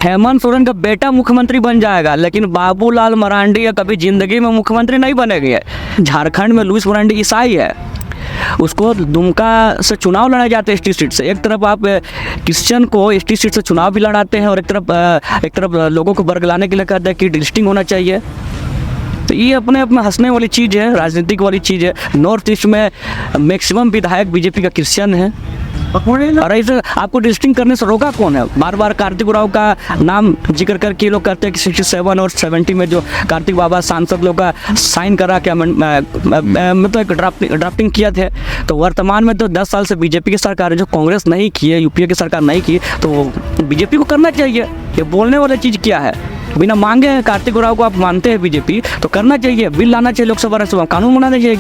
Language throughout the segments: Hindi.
हेमंत सोरेन का बेटा मुख्यमंत्री बन जाएगा, लेकिन बाबूलाल मरांडी या कभी जिंदगी में मुख्यमंत्री नहीं बनेंगे। झारखंड में लुईस मरांडी ईसाई है, उसको दुमका से चुनाव लड़ाए जाते हैं एसटी सीट से। एक तरफ आप क्रिश्चियन को एसटी सीट से चुनाव भी लड़ाते हैं और एक तरफ लोगों को बरगलाने के लिए कहते हैं कि डिस्टिंग होना चाहिए। तो ये अपने आप में हंसने वाली चीज़ है, राजनीतिक वाली चीज़ है। नॉर्थ ईस्ट में मैक्सिमम विधायक बीजेपी का क्रिश्चियन है, और ऐसे आपको डिस्टिंग करने से रोका कौन है? बार बार कार्तिक उरांव का नाम जिक्र करके लोग कहते हैं कि 67 और 70 में जो कार्तिक बाबा सांसद लोग का साइन करा के मतलब एक ड्राफ्टिंग किया थे। तो वर्तमान में तो 10 साल से बीजेपी की सरकार है, जो कांग्रेस नहीं की है, यूपीए की सरकार नहीं की, तो बीजेपी को करना चाहिए। ये बोलने वाली चीज़ क्या है? बिना मांगे हैं कार्तिक उरांव को आप मानते हैं बीजेपी, तो करना चाहिए, बिल लाना चाहिए लोकसभा राज्यसभा, कानून बनाना चाहिए।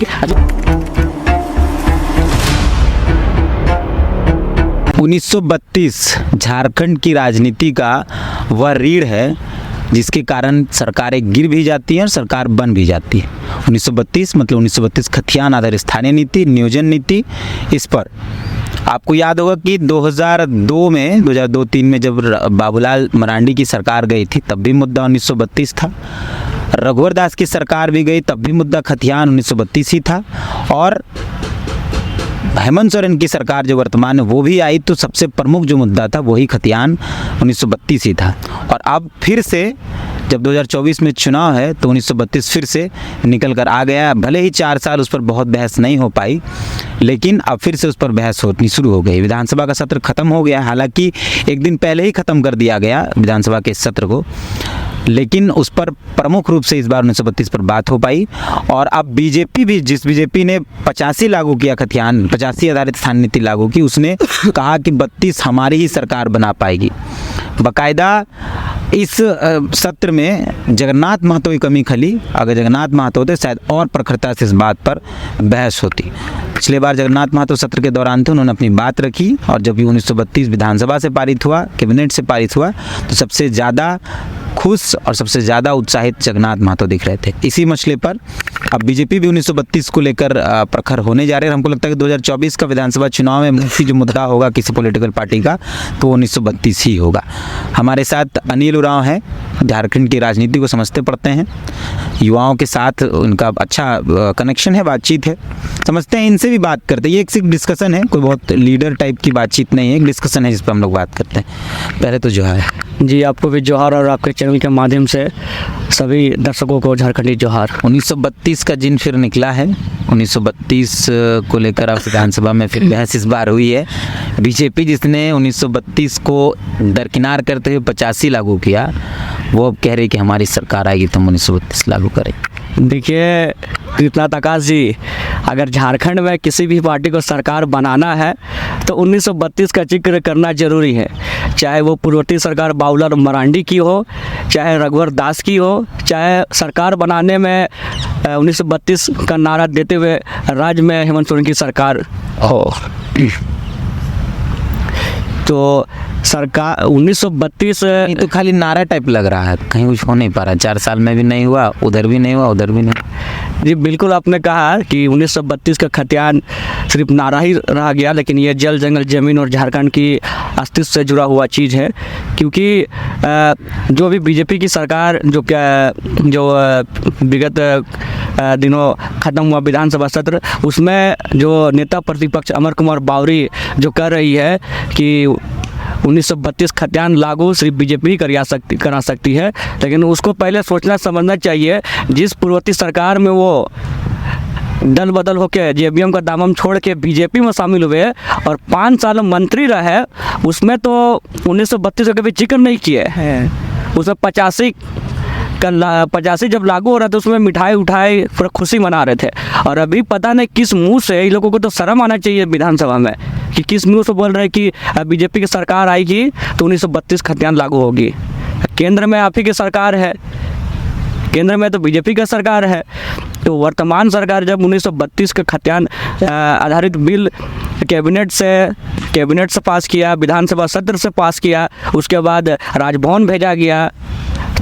1932 झारखंड की राजनीति का वह रीढ़ है जिसके कारण सरकारें गिर भी जाती हैं और सरकार बन भी जाती है। 1932 मतलब 1932 खतियान आधारित स्थानीय नीति, नियोजन नीति। इस पर आपको याद होगा कि 2002-3 में जब बाबूलाल मरांडी की सरकार गई थी तब भी मुद्दा 1932 था। रघुवर दास की सरकार भी गई तब भी मुद्दा खतियान 1932 ही था। और हेमंत सोरेन की सरकार जो वर्तमान है वो भी आई तो सबसे प्रमुख जो मुद्दा था वही खतियान 1932 ही था। और अब फिर से जब 2024 में चुनाव है तो 1932 फिर से निकल कर आ गया। भले ही 4 साल उस पर बहुत बहस नहीं हो पाई, लेकिन अब फिर से उस पर बहस होनी शुरू हो गई। विधानसभा का सत्र खत्म हो गया, हालांकि एक दिन पहले ही ख़त्म कर दिया गया विधानसभा के सत्र को, लेकिन उस पर प्रमुख रूप से इस बार 1932 पर बात हो पाई। और अब बीजेपी भी, जिस बीजेपी ने 85 लागू किया, खतियान 85 आधारित स्थानीय नीति लागू की, उसने कहा कि 32 हमारी ही सरकार बना पाएगी। बाकायदा इस सत्र में जगन्नाथ महतो की कमी खली। अगर जगन्नाथ महतो होते शायद और प्रखरता से इस बात पर बहस होती। पिछले बार जगन्नाथ महतो सत्र के दौरान थे, उन्होंने अपनी बात रखी, और जब ये 1932 विधानसभा से पारित हुआ, कैबिनेट से पारित हुआ, तो सबसे ज़्यादा खुश और सबसे ज़्यादा उत्साहित जगन्नाथ महतो दिख रहे थे। इसी मसले पर अब बीजेपी भी 1932 को लेकर प्रखर होने जा रहे हैं। हमको लगता है कि 2024 का विधानसभा चुनाव में मुख्य जो मुद्दा होगा किसी पॉलिटिकल पार्टी का, तो वो 1932 ही होगा। हमारे साथ अनिल उरांव हैं, झारखंड की राजनीति को समझते पढ़ते हैं, युवाओं के साथ उनका अच्छा कनेक्शन है, बातचीत है, समझते हैं, इनसे भी बात करते हैं। ये एक सिर्फ डिस्कशन है, कोई बहुत लीडर टाइप की बातचीत नहीं है, एक डिस्कशन है जिस पर हम लोग बात करते हैं। पहले तो जोहार जी, आपको भी जोहार, और आपके चैनल के माध्यम से सभी दर्शकों को झारखंडी जोहार। 1932 का जिन फिर निकला है। 1932 को लेकर अब विधानसभा में फिर बहस इस बार हुई है। बीजेपी जिसने 1932 को दरकिनार करते हुए 85 लागू किया, वो अब कह रही कि हमारी सरकार आएगी तो हम 1932 लागू करेंगे। देखिए कृष्णात आकाश जी, अगर झारखंड में किसी भी पार्टी को सरकार बनाना है तो 1932 का जिक्र करना जरूरी है। चाहे वो पूर्ववर्ती सरकार बाबूलाल मरांडी की हो, चाहे रघुवर दास की हो, चाहे सरकार बनाने में 1932 का नारा देते हुए राज्य में हेमंत सोरेन की सरकार हो। तो सरकार 1932 तो खाली नारा टाइप लग रहा है, कहीं कुछ हो नहीं पा रहा। 4 साल में भी नहीं हुआ, उधर भी नहीं हुआ, उधर भी नहीं। जी बिल्कुल, आपने कहा कि 1932 का खतियान सिर्फ नारा ही रह गया, लेकिन ये जल जंगल जमीन और झारखंड की अस्तित्व से जुड़ा हुआ चीज़ है। क्योंकि जो भी बीजेपी की सरकार जो विगत दिनों ख़त्म हुआ विधानसभा सत्र, उसमें जो नेता प्रतिपक्ष अमर कुमार बावरी जो कर रही है कि 1932 खतियान लागू सिर्फ बीजेपी करा सकती है, लेकिन उसको पहले सोचना समझना चाहिए। जिस पूर्ववर्ती सरकार में वो दल बदल होकर जेबीएम का दामन छोड़ के बीजेपी में शामिल हुए और 5 साल मंत्री रहे, उसमें तो 1932 का कभी जिक्र नहीं किए हैं। उसमें 85 जब लागू हो रहा था उसमें मिठाई उठाई पूरा खुशी मना रहे थे। और अभी पता नहीं किस मुंह से, इन लोगों को तो शर्म आना चाहिए विधानसभा में कि किस मुंह से बोल रहे हैं कि बीजेपी की सरकार आएगी तो 1932 खतियान लागू होगी। केंद्र में आप ही की सरकार है, केंद्र में तो बीजेपी का सरकार है। तो वर्तमान सरकार जब 1932 का खतियान आधारित बिल कैबिनेट से पास किया, विधानसभा सत्र से पास किया, उसके बाद राजभवन भेजा गया,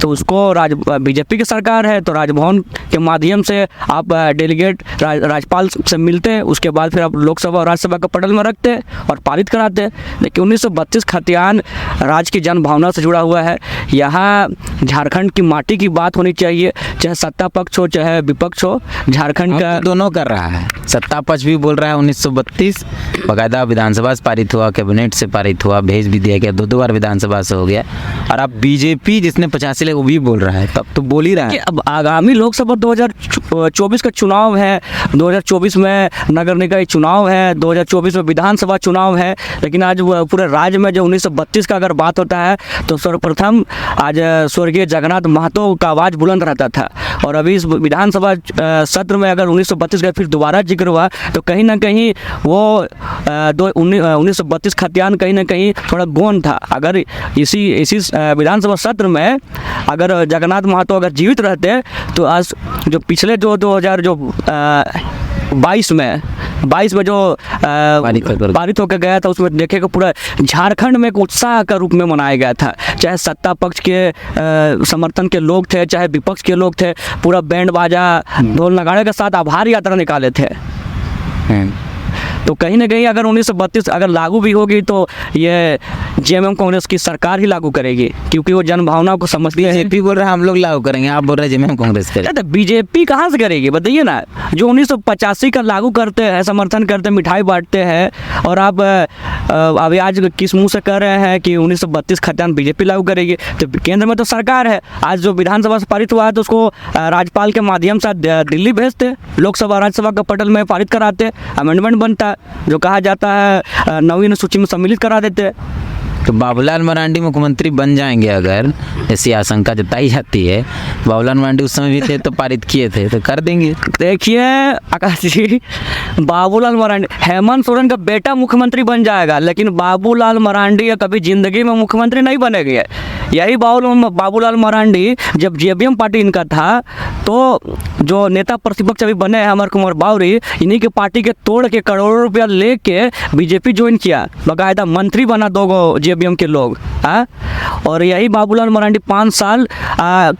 तो उसको बीजेपी की सरकार है तो राजभवन के माध्यम से आप डेलीगेट राज्यपाल से मिलते, उसके बाद फिर आप लोकसभा और राज्यसभा के पटल में रखते और पारित कराते। लेकिन 1932 खतियान राज्य की जन भावना से जुड़ा हुआ है। यहाँ झारखंड की माटी की बात होनी चाहिए, चाहे सत्ता पक्ष हो चाहे विपक्ष हो। झारखंड का दोनों कर रहा है, सत्ता पक्ष भी बोल रहा है 1932 बाकायदा विधानसभा से पारित हुआ, कैबिनेट से पारित हुआ, भेज भी दिया गया, 2 बार विधानसभा से हो गया। और अब बीजेपी जिसने 85 ले वो भी बोल रहा है, तब तो बोल ही रहा है कि अब आगामी लोकसभा 2024 का चुनाव है, 2024 में नगर निकाय चुनाव है, 2024 में विधानसभा चुनाव है। लेकिन आज पूरे राज्य में जो 1932 का अगर बात होता है तो सर्वप्रथम आज स्वर्गीय जगन्नाथ महतो का आवाज़ बुलंद रहता था। और अभी इस विधानसभा सत्र में अगर 1932 का फिर दोबारा जिक्र हुआ तो कहीं ना कहीं वो 1932 खतियान कहीं ना कहीं थोड़ा गौण था। अगर इसी विधानसभा सत्र में अगर जगन्नाथ महतो अगर जीवित रहते तो आज जो पिछले जो 2022 में जो पारित होकर गया था उसमें देखेगा पूरा झारखंड में एक उत्साह का रूप में मनाया गया था। चाहे सत्ता पक्ष के समर्थन के लोग थे चाहे विपक्ष के लोग थे, पूरा बैंड बाजा ढोल नगाड़े के साथ आभार यात्रा निकाले थे। तो कहीं ना कहीं अगर 1932 अगर लागू भी होगी तो ये जेएमएम कांग्रेस की सरकार ही लागू करेगी, क्योंकि वो जन भावना को समझती है। बीजेपी बोल रहा है हम लोग लागू करेंगे, आप बोल रहे हैं जेएमएम कांग्रेस करेगी। तो बीजेपी कहाँ से करेगी बताइए ना। जो 1985 का लागू करते हैं, समर्थन करते हैं, मिठाई बांटते हैं, और आप अभी आज किस मुंह से कह रहे हैं कि 1932 खतियान बीजेपी लागू करेगी। तो केंद्र में तो सरकार है। आज जो विधानसभा से पारित हुआ है तो उसको राज्यपाल के माध्यम से दिल्ली भेजते, लोकसभा राज्यसभा के पटल में पारित कराते, अमेंडमेंट बनता, जो कहा जाता है नवीन सूची में सम्मिलित करा देते। तो बाबूलाल मरांडी मुख्यमंत्री बन जाएंगे अगर, ऐसी आशंका जताई जाती है। बाबूलाल मरांडी उस समय भी थे तो पारित किए थे, तो कर देंगे। देखिए आकाश जी, बाबूलाल मरांडी, हेमंत सोरेन का बेटा मुख्यमंत्री बन जाएगा, लेकिन बाबूलाल मरांडी कभी जिंदगी में मुख्यमंत्री नहीं बनेंगे। यही बाबूलाल मरांडी जब जेबीएम पार्टी इनका था तो जो नेता प्रतिपक्ष अभी बने हैं अमर कुमार बावरी, इन्हीं के पार्टी के तोड़ के करोड़ों रुपया लेके बीजेपी ज्वाइन किया, बाकायदा मंत्री बना 2 जेबीएम के लोग। और यही बाबूलाल मरांडी 5 साल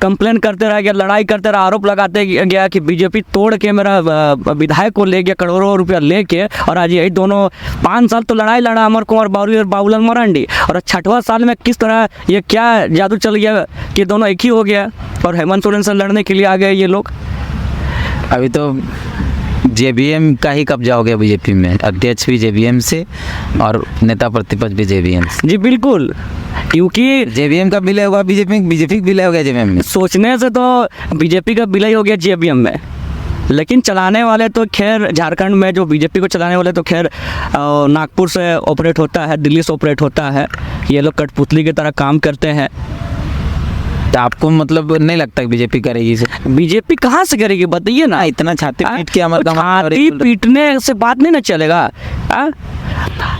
कंप्लेन करते रह गया, लड़ाई करते रहा, आरोप लगाते गया कि बीजेपी तोड़ के मेरा विधायक को ले गया करोड़ों रुपया लेके। और आज यही दोनों 5 साल तो लड़ाई लड़ा अमर कुमार बावरी और बाबूलाल मरांडी, और 6वां साल में किस तरह ये क्या जादू चल गया कि दोनों एक ही हो गया और हेमंत सोरेन से लड़ने के लिए आ गए ये लोग। अभी तो जेबीएम का ही कब्जा हो गया बीजेपी में, अध्यक्ष भी जेबीएम से और नेता प्रतिपक्ष भी जेबीएम से। जी बिल्कुल, क्योंकि जेबीएम का विलय हुआ बीजेपी का विलय हो गया जेबीएम में। सोचने से तो बीजेपी का विलय हो गया जेबीएम में, लेकिन चलाने वाले तो खैर झारखंड में जो बीजेपी को चलाने वाले तो खैर नागपुर से ऑपरेट होता है, दिल्ली से ऑपरेट होता है। ये लोग कठपुतली की तरह काम करते हैं। तो आपको मतलब नहीं लगता कि बीजेपी करेगी इसे? बीजेपी कहाँ से करेगी बताइए ना। इतना छाती पीट के अमर छाती पीटने से बात नहीं ना चलेगा।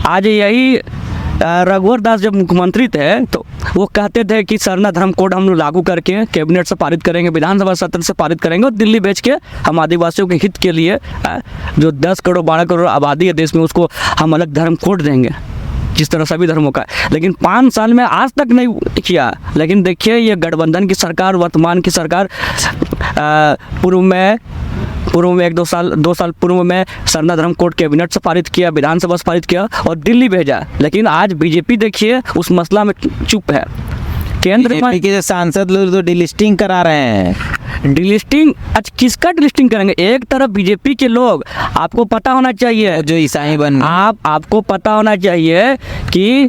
आज यही रघुवर दास जब मुख्यमंत्री थे तो वो कहते थे कि सरना धर्म कोड हम लोग लागू करके कैबिनेट से पारित करेंगे, विधानसभा सत्र से पारित करेंगे और दिल्ली भेज के हम आदिवासियों के हित के लिए जो 10 करोड़ 12 करोड़ आबादी है देश में उसको हम अलग धर्म कोड देंगे जिस तरह सभी धर्मों का। लेकिन 5 साल में आज तक नहीं किया। लेकिन देखिए ये गठबंधन की सरकार, वर्तमान की सरकार, पूर्व में 2 साल पूर्व में सरना धर्म कोड कैबिनेट से पारित किया, विधानसभा से पारित किया और दिल्ली भेजा। लेकिन आज बीजेपी देखिए उस मसला में चुप है। केंद्र में के सांसद लोग तो डिलिस्टिंग करा रहे हैं। डिलिस्टिंग, अच्छा किसका डिलिस्टिंग करेंगे? एक तरफ बीजेपी के लोग, आपको पता होना चाहिए जो ईसाई बन आपको पता होना चाहिए कि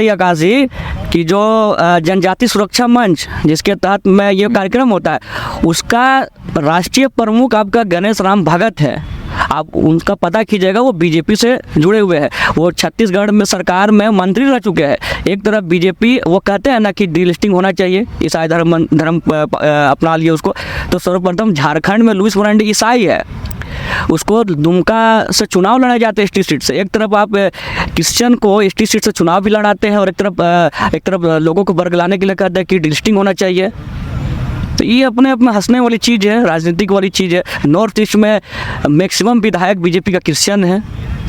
आकाश जी कि जो जनजाति सुरक्षा मंच जिसके तहत में ये कार्यक्रम होता है उसका राष्ट्रीय प्रमुख आपका गणेश राम भगत है। आप उनका पता कीजिएगा, वो बीजेपी से जुड़े हुए हैं। वो छत्तीसगढ़ में सरकार में मंत्री रह चुके हैं। एक तरफ बीजेपी वो कहते हैं ना कि डिलिस्टिंग होना चाहिए, ईसाई धर्म अपना लिए उसको। तो सर्वप्रथम झारखंड में लुइस मरांडी ईसाई है, उसको दुमका से चुनाव लड़ाए जाते हैं एसटी सीट से। एक तरफ आप क्रिश्चियन को एसटी सीट से चुनाव भी लड़ाते हैं और एक तरफ लोगों को बरगलाने के लिए कहते हैं कि डिलिस्टिंग होना चाहिए। तो ये अपने हंसने वाली चीज़ है, राजनीतिक वाली चीज़ है। नॉर्थ ईस्ट में मैक्सिमम विधायक बीजेपी का क्रिश्चियन है।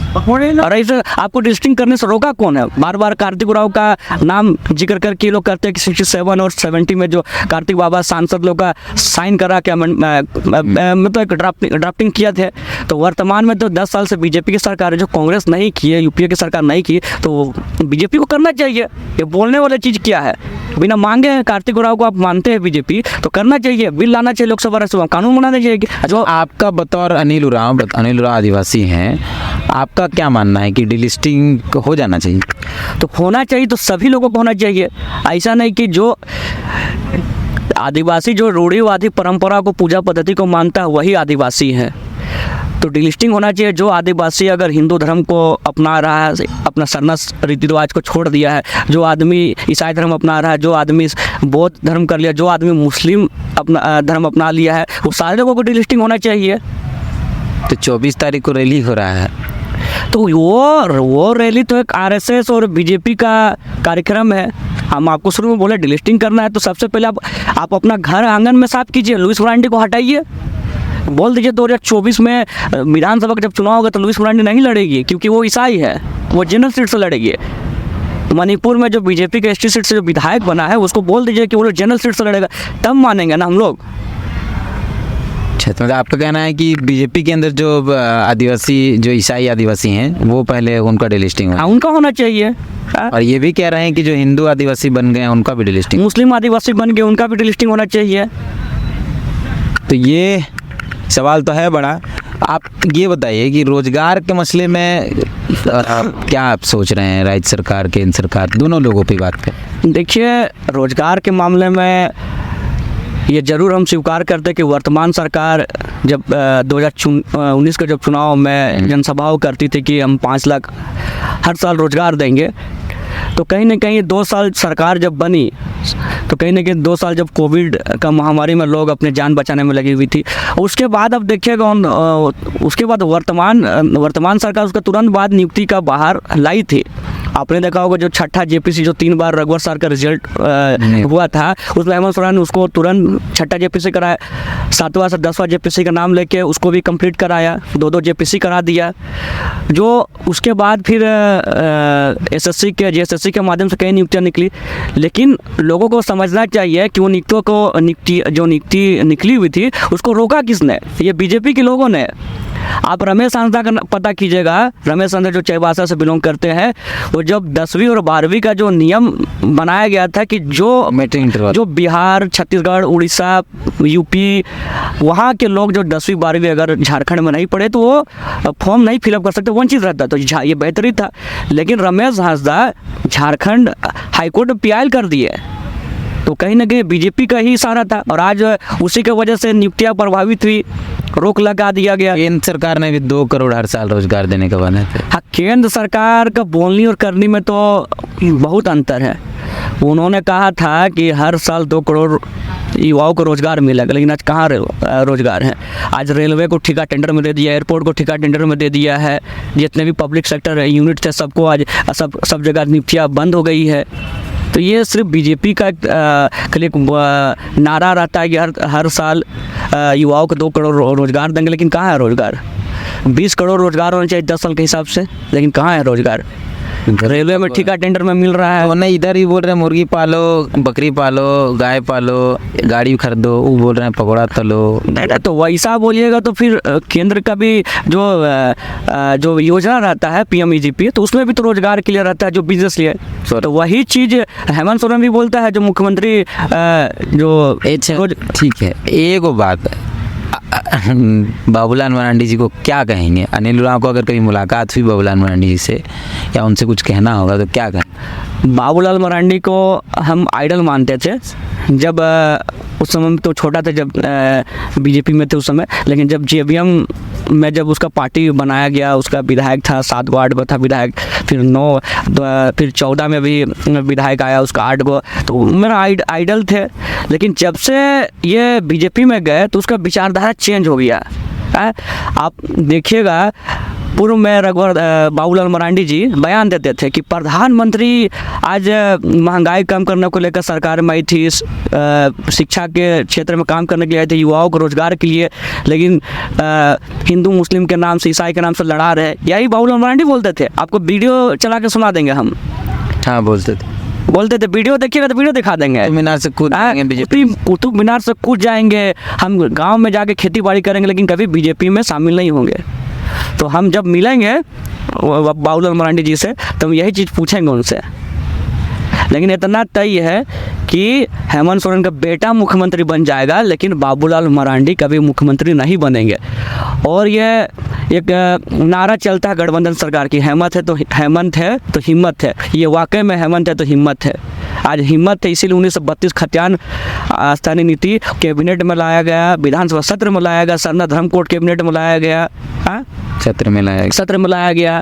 और ऐसे आपको डिलिस्टिंग करने से रोका कौन है? बार बार कार्तिक उरांव का नाम जिक्र करके ये लोग कहते हैं कि 67 और 70 में जो कार्तिक बाबा सांसद लोग का साइन करा के मतलब एक ड्राफ्टिंग किया थे। तो वर्तमान में तो 10 साल से बीजेपी की सरकार है, जो कांग्रेस नहीं की है, यूपीए की सरकार नहीं की, तो बीजेपी को करना चाहिए। ये बोलने वाली चीज़ क्या है? बिना मांगे कार्तिक उरांव को आप मानते हैं बीजेपी, तो करना चाहिए, बिल लाना चाहिए लोकसभा राज्यसभा, कानून बनाना चाहिए। जो आपका बतौर अनिल उरांव आदिवासी हैं, आपका क्या मानना है कि डिलिस्टिंग हो जाना चाहिए? तो होना चाहिए, तो सभी लोगों को होना चाहिए। ऐसा नहीं कि जो आदिवासी जो रूढ़िवादी परंपरा को, पूजा पद्धति को मानता है वही आदिवासी है। तो डिलिस्टिंग होना चाहिए। जो आदिवासी अगर हिंदू धर्म को अपना रहा है, अपना सरनस रीति रिवाज को छोड़ दिया है, जो आदमी ईसाई धर्म अपना रहा है, जो आदमी बौद्ध धर्म कर लिया, जो आदमी मुस्लिम अपना धर्म अपना लिया है, वो सारे लोगों को डिलिस्टिंग होना चाहिए। तो 24 तारीख को रैली हो रहा है, तो वो रैली तो एक आरएसएस और बीजेपी का कार्यक्रम है। हम आपको शुरू में बोले डिलिस्टिंग करना है, तो सबसे पहले आप अपना घर आंगन में साफ कीजिए, लुइस मरांडी को हटाइए। बोल दीजिए 2024 में विधानसभा का जब चुनाव होगा तो लुइस मरांडी नहीं लड़ेगी, क्योंकि वो ईसाई है, वो जनरल सीट से लड़ेगी। मणिपुर में जो बीजेपी के एसटी सीट से जो विधायक बना है, उसको बोल दीजिए कि वो जनरल सीट से लड़ेगा, तब मानेंगे ना हम लोग। अच्छा, तो मतलब आपका कहना है कि बीजेपी के अंदर जो आदिवासी, जो ईसाई आदिवासी हैं, वो पहले उनका डिलिस्टिंग हो, उनका होना चाहिए। और ये भी कह रहे हैं कि जो हिंदू आदिवासी बन गए हैं उनका भी डिलिस्टिंग, मुस्लिम आदिवासी बन गए उनका भी डिलिस्टिंग होना चाहिए। तो ये सवाल तो है बड़ा। आप ये बताइए कि रोजगार के मसले में क्या आप सोच रहे हैं? राज्य सरकार, केंद्र सरकार, दोनों लोगों पे बात करें। देखिए, रोजगार के मामले में ये ज़रूर हम स्वीकार करते हैं कि वर्तमान सरकार जब 2019 के जब चुनाव में जनसभाओं करती थी कि हम 5 लाख हर साल रोजगार देंगे, तो कहीं ना कहीं 2 साल सरकार जब बनी, तो कहीं ना कहीं 2 साल जब कोविड का महामारी में लोग अपने जान बचाने में लगी हुई थी। उसके बाद अब देखिएगा, उसके बाद वर्तमान सरकार उसका तुरंत बाद नियुक्ति का बाहर लाई थी। आपने देखा होगा जो छठा जेपीसी, जो 3 बार रघुवर सर का रिजल्ट हुआ था, उसमें हेमंत सोरेन ने उसको तुरंत छठा जेपीसी कराया, 7वां से 10वां जेपीसी का नाम लेके उसको भी कंप्लीट कराया, 2-2 जेपीसी करा दिया। जो उसके बाद फिर एसएससी के, जेएसएससी के माध्यम से कई नियुक्तियाँ निकली, लेकिन लोगों को समझना चाहिए कि वो नियुक्ति निकली हुई थी, उसको रोका किसने? ये बीजेपी के लोगों ने। आप रमेश सांसदा का पता कीजिएगा, रमेश सांसदा जो चाईबासा से बिलोंग करते हैं, वो जब 10वीं और 12वीं का जो नियम बनाया गया था कि जो बिहार, छत्तीसगढ़, उड़ीसा, यूपी, वहाँ के लोग जो 10वीं 12वीं अगर झारखंड में नहीं पढ़े तो वो फॉर्म नहीं फिलअप कर सकते, वंचित रहता। तो ये बेहतरी था। लेकिन रमेश सांसदा झारखंड हाईकोर्ट में PIL कर दिए, तो कहीं ना कहीं बीजेपी का ही इशारा था, और आज उसी के वजह से नियुक्तियाँ प्रभावित हुई, रोक लगा दिया गया। केंद्र सरकार ने भी 2 करोड़ हर साल रोजगार देने का वादा है। हाँ, केंद्र सरकार का बोलनी और करनी में तो बहुत अंतर है। उन्होंने कहा था कि हर साल 2 करोड़ युवाओं को रोजगार मिलेगा, लेकिन आज कहाँ रोजगार है? आज रेलवे को ठेका टेंडर में दे दिया, एयरपोर्ट को ठेका टेंडर में दे दिया है, जितने भी पब्लिक सेक्टर यूनिट थे सबको आज सब जगह नियुक्तियाँ बंद हो गई है। तो ये सिर्फ बीजेपी का एक नारा रहता है कि हर साल युवाओं को 2 करोड़ रोजगार देंगे, लेकिन कहाँ है रोजगार? 20 करोड़ रोजगार होने चाहिए 10 साल के हिसाब से, लेकिन कहाँ है रोजगार? रेलवे में ठेका टेंडर में मिल रहा है। वो नहीं, इधर ही बोल रहे हैं मुर्गी पालो, बकरी पालो, गाय पालो, गाड़ी खरीदो, वो बोल रहे हैं पकौड़ा तलो। नहीं, तो वैसा बोलिएगा तो फिर केंद्र का भी जो योजना रहता है PMEGP, तो उसमें भी तो रोजगार के लिए रहता है, जो बिजनेस लिए। तो वही चीज़ हेमंत सोरेन भी बोलता है, जो मुख्यमंत्री जो ठीक है। एक बात, बाबूलाल मरांडी जी को क्या कहेंगे? अनिल उरांव को अगर कभी मुलाकात हुई बाबूलाल मरांडी जी से, या उनसे कुछ कहना होगा, तो क्या कहें? बाबूलाल मरांडी को हम आइडल मानते थे जब उस समय तो छोटा था, जब बीजेपी में थे उस समय, लेकिन जब JVM में जब उसका पार्टी बनाया गया, उसका विधायक था, 7 वार्ड में था विधायक, फिर 14 में भी विधायक आया उसका 8 गो, तो मेरा आइडल थे। लेकिन जब से ये बीजेपी में गए तो उसका विचारधारा चेंज हो गया। आप देखिएगा, पूर्व में बाबूलाल मरांडी जी बयान देते थे कि प्रधानमंत्री आज महंगाई कम करने को लेकर सरकार में आई थी, शिक्षा के क्षेत्र में काम करने के लिए आई थी, युवाओं को रोजगार के लिए, लेकिन हिंदू मुस्लिम के नाम से, ईसाई के नाम से लड़ा रहे। यही बाबूलाल मरांडी बोलते थे। आपको वीडियो चला के सुना देंगे हम। हाँ बोलते थे वीडियो देखिएगा तो वीडियो दिखा देंगे। कुतुब मीनार से कूद जाएंगे बीजेपी, कुतुब मीनार से कूद जाएंगे, हम गांव में जाके खेती बाड़ी करेंगे, लेकिन कभी बीजेपी में शामिल नहीं होंगे। तो हम जब मिलेंगे बाबूलाल मरांडी जी से तो हम यही चीज़ पूछेंगे उनसे। लेकिन इतना तय है कि हेमंत सोरेन का बेटा मुख्यमंत्री बन जाएगा, लेकिन बाबूलाल मरांडी कभी मुख्यमंत्री नहीं बनेंगे। और ये एक नारा चलता है गठबंधन सरकार की, हेमंत है तो हिम्मत है। ये वाकई में हेमंत है तो हिम्मत है। आज हिम्मत है, इसीलिए 1932 खतियान स्थानीय नीति कैबिनेट में लाया गया, विधानसभा सत्र में लाया गया, सरना धर्म कोर्ट कैबिनेट में लाया गया, सत्र में लाया गया।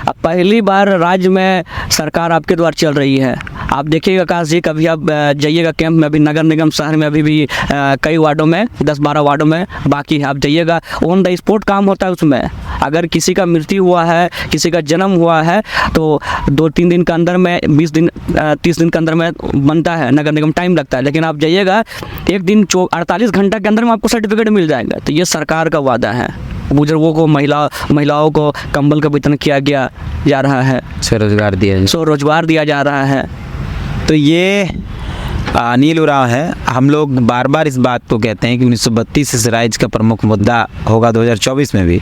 अब पहली बार राज्य में सरकार आपके द्वारा चल रही है। आप देखिएगा आकाश जी, कभी आप जाइएगा कैंप में, अभी नगर निगम शहर में अभी भी कई वार्डों में 10-12 वार्डों में बाकी है, आप जाइएगा, ऑन द स्पॉट काम होता है उसमें। अगर किसी का मृत्यु हुआ है, किसी का जन्म हुआ है, तो 2-3 दिन के अंदर में, 20 दिन 30 दिन के अंदर में बनता है, नगर निगम टाइम लगता है। लेकिन आप जाइएगा एक दिन 48 घंटा के अंदर में आपको सर्टिफिकेट मिल जाएगा। तो ये सरकार का वादा है। बुजुर्गों को, महिलाओं को कंबल का वितरण किया जा रहा है, स्वरोजगार दिया जा रहा है। तो ये अनिल उरांव है। हम लोग बार बार इस बात को कहते हैं कि 1932 इस राज्य का प्रमुख मुद्दा होगा 2024 में भी,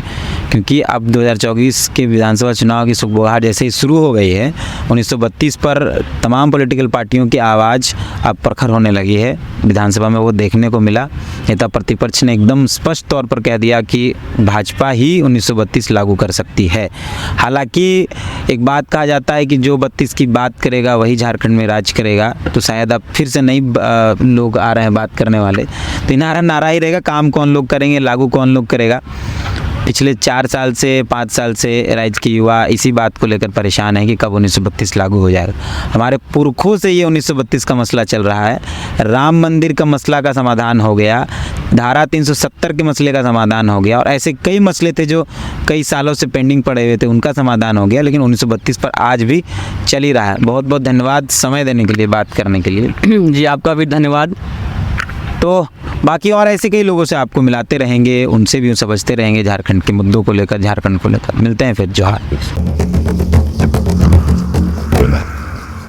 क्योंकि अब 2024 के विधानसभा चुनाव की सुखबुगाहट जैसे ही शुरू हो गई है, 1932 पर तमाम पॉलिटिकल पार्टियों की आवाज़ अब प्रखर होने लगी है। विधानसभा में वो देखने को मिला। नेता प्रतिपक्ष ने एकदम स्पष्ट तौर पर कह दिया कि भाजपा ही 1932 लागू कर सकती है। हालांकि एक बात कहा जाता है कि जो 32 की बात करेगा वही झारखंड में राज करेगा, तो शायद अब फिर से नई लोग आ रहे हैं बात करने वाले, तो इन्हारा नारा ही रहेगा, काम कौन लोग करेंगे, लागू कौन लोग करेगा। पिछले 4 साल से 5 साल से राज्य के युवा इसी बात को लेकर परेशान है कि कब 1932 लागू हो जाएगा। हमारे पुरखों से ये 1932 का मसला चल रहा है। राम मंदिर का मसला का समाधान हो गया, धारा 370 के मसले का समाधान हो गया, और ऐसे कई मसले थे जो कई सालों से पेंडिंग पड़े हुए थे, उनका समाधान हो गया। लेकिन 1932 पर आज भी चल ही रहा है। बहुत बहुत धन्यवाद समय देने के लिए, बात करने के लिए। जी आपका भी धन्यवाद। तो बाकी और ऐसे कई लोगों से आपको मिलाते रहेंगे, उनसे भी समझते रहेंगे झारखंड के मुद्दों को लेकर, झारखंड को लेकर। मिलते हैं फिर। जोहार।